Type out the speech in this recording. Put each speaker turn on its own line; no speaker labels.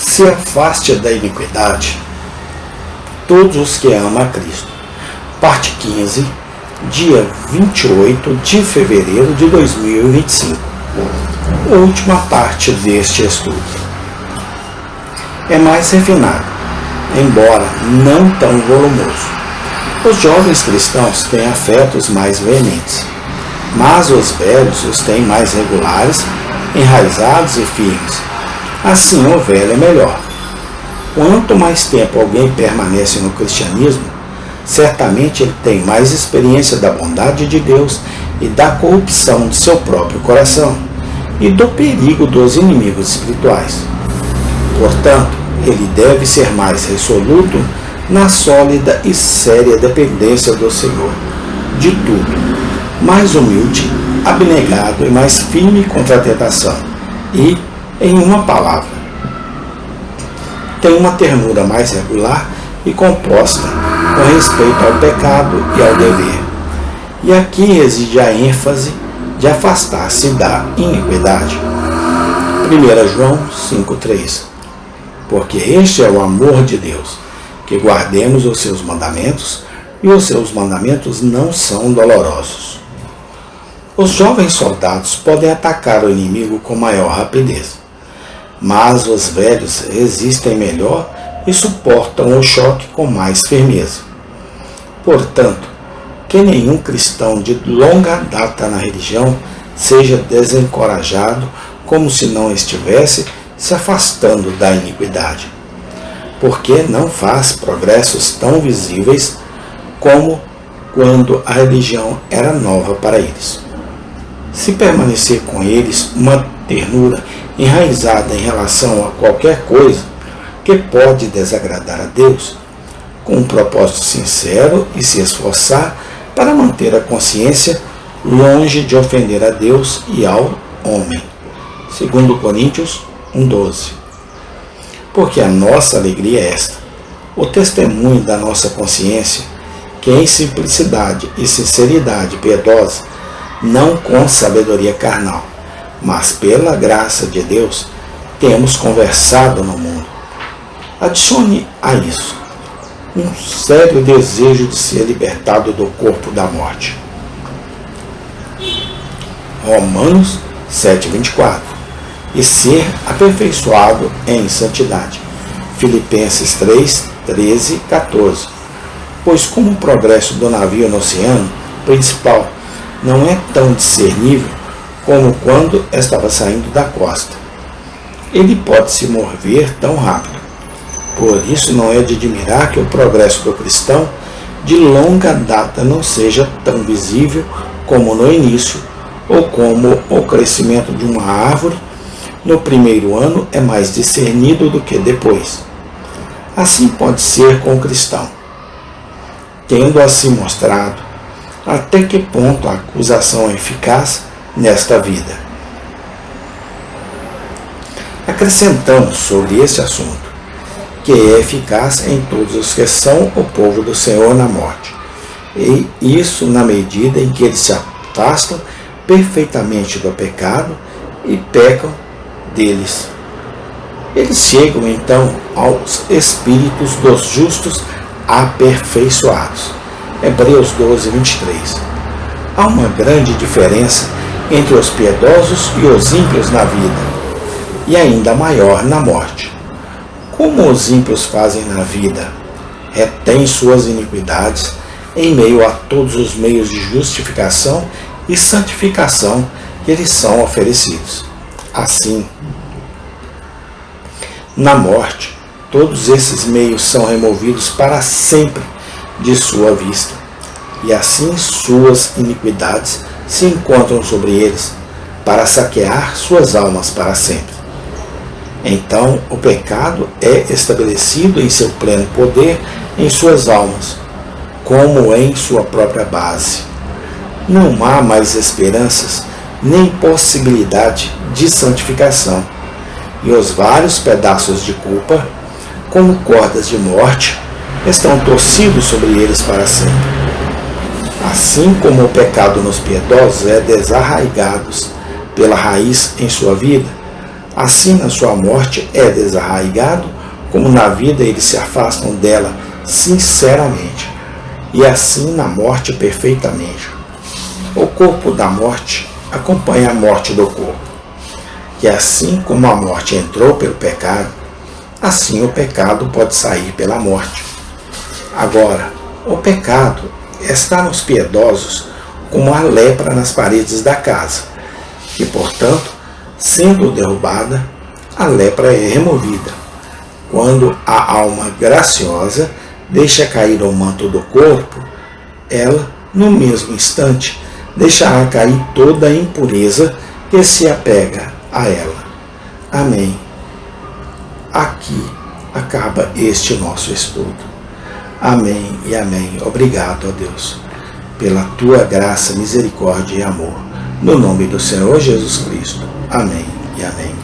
Se afaste da iniquidade todos os que amam a Cristo. Parte 15, dia 28 de fevereiro de 2025. Última parte deste estudo. É mais refinado, embora não tão volumoso. Os jovens cristãos têm afetos mais veementes, mas os velhos os têm mais regulares, enraizados e firmes. Assim, o velho é melhor. Quanto mais tempo alguém permanece no cristianismo, certamente ele tem mais experiência da bondade de Deus e da corrupção de seu próprio coração e do perigo dos inimigos espirituais. Portanto, ele deve ser mais resoluto na sólida e séria dependência do Senhor, de tudo, mais humilde, abnegado e mais firme contra a tentação, e, em uma palavra, tem uma ternura mais regular e composta com respeito ao pecado e ao dever. E aqui reside a ênfase de afastar-se da iniquidade. 1 João 5,3. Porque este é o amor de Deus, que guardemos os seus mandamentos, e os seus mandamentos não são dolorosos. Os jovens soldados podem atacar o inimigo com maior rapidez, mas os velhos resistem melhor e suportam o choque com mais firmeza. Portanto, que nenhum cristão de longa data na religião seja desencorajado como se não estivesse se afastando da iniquidade, porque não faz progressos tão visíveis como quando a religião era nova para eles. Se permanecer com eles uma ternura enraizada em relação a qualquer coisa que pode desagradar a Deus, com um propósito sincero e se esforçar para manter a consciência longe de ofender a Deus e ao homem. 2 Coríntios 1,12. Porque a nossa alegria é esta, o testemunho da nossa consciência, que em simplicidade e sinceridade piedosa, não com sabedoria carnal, mas pela graça de Deus, temos conversado no mundo. Adicione a isso um sério desejo de ser libertado do corpo da morte. Romanos 7,24. E ser aperfeiçoado em santidade. Filipenses 3:13, 14. Pois como o progresso do navio no oceano principal não é tão discernível como quando estava saindo da costa, ele pode se mover tão rápido. Por isso não é de admirar que o progresso do cristão de longa data não seja tão visível como no início, ou como o crescimento de uma árvore no primeiro ano é mais discernido do que depois. Assim pode ser com o cristão, tendo assim mostrado até que ponto a acusação é eficaz nesta vida. Acrescentamos sobre este assunto, que é eficaz em todos os que são o povo do Senhor na morte, e isso na medida em que eles se afastam perfeitamente do pecado e pecam deles. Eles chegam então aos espíritos dos justos aperfeiçoados. Hebreus 12:23. Há uma grande diferença entre os piedosos e os ímpios na vida, e ainda maior na morte. Como os ímpios fazem na vida? Retêm suas iniquidades em meio a todos os meios de justificação e santificação que lhes são oferecidos. Assim, na morte, todos esses meios são removidos para sempre de sua vista, e assim suas iniquidades se encontram sobre eles, para saquear suas almas para sempre. Então, o pecado é estabelecido em seu pleno poder em suas almas, como em sua própria base. Não há mais esperanças nem possibilidade de santificação, e os vários pedaços de culpa, como cordas de morte, estão torcidos sobre eles para sempre. Assim como o pecado nos piedosos é desarraigado pela raiz em sua vida, Assim, na sua morte é desarraigado, como na vida eles se afastam dela sinceramente, e assim na morte perfeitamente. O corpo da morte acompanha a morte do corpo. E assim como a morte entrou pelo pecado, assim o pecado pode sair pela morte. Agora, o pecado está nos piedosos como a lepra nas paredes da casa, e, portanto, sendo derrubada, a lepra é removida. Quando a alma graciosa deixa cair o manto do corpo, ela, no mesmo instante, deixará cair toda a impureza que se apega a ela. Amém. Aqui acaba este nosso estudo. Amém e amém. Obrigado, ó Deus, pela tua graça, misericórdia e amor. No nome do Senhor Jesus Cristo. Amém e amém.